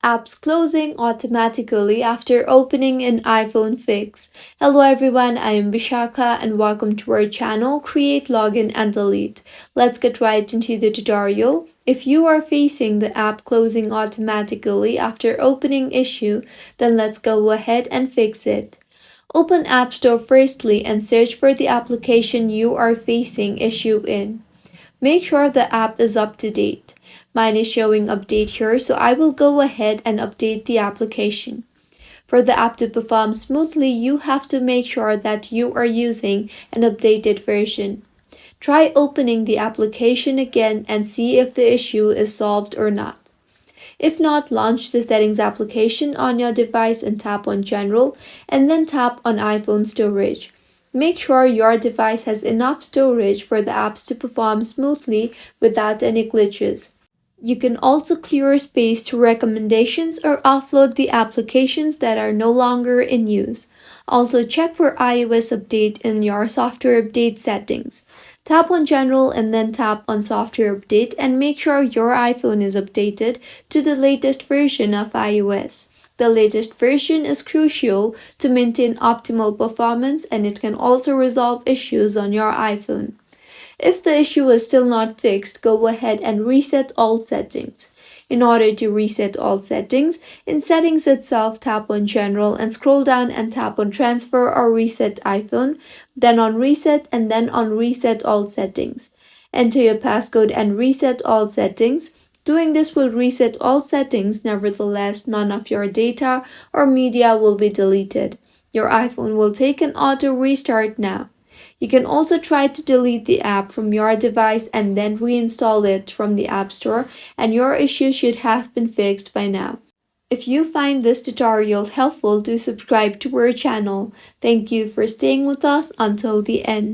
Apps closing automatically after opening an iPhone fix. Hello everyone, I am Vishaka and welcome to our channel Create, Login and Delete. Let's get right into the tutorial. If you are facing the app closing automatically after opening issue, then let's go ahead and fix it. Open App Store firstly and search for the application you are facing issue in. Make sure the app is up to date. Mine is showing update here, so I will go ahead and update the application. For the app to perform smoothly, you have to make sure that you are using an updated version. Try opening the application again and see if the issue is solved or not. If not, launch the settings application on your device and tap on General and then tap on iPhone storage. Make sure your device has enough storage for the apps to perform smoothly without any glitches. You can also clear space to recommendations or offload the applications that are no longer in use. Also check for iOS update in your software update settings. Tap on General and then tap on Software Update and make sure your iPhone is updated to the latest version of iOS. The latest version is crucial to maintain optimal performance and it can also resolve issues on your iPhone. If the issue is still not fixed, go ahead and reset all settings. In order to reset all settings, in Settings itself, tap on General and scroll down and tap on Transfer or Reset iPhone, then on Reset and then on Reset All Settings. Enter your passcode and reset all settings. Doing this will reset all settings, nevertheless, none of your data or media will be deleted. Your iPhone will take an auto restart now. You can also try to delete the app from your device and then reinstall it from the App Store, and your issue should have been fixed by now. If you find this tutorial helpful, do subscribe to our channel. Thank you for staying with us until the end.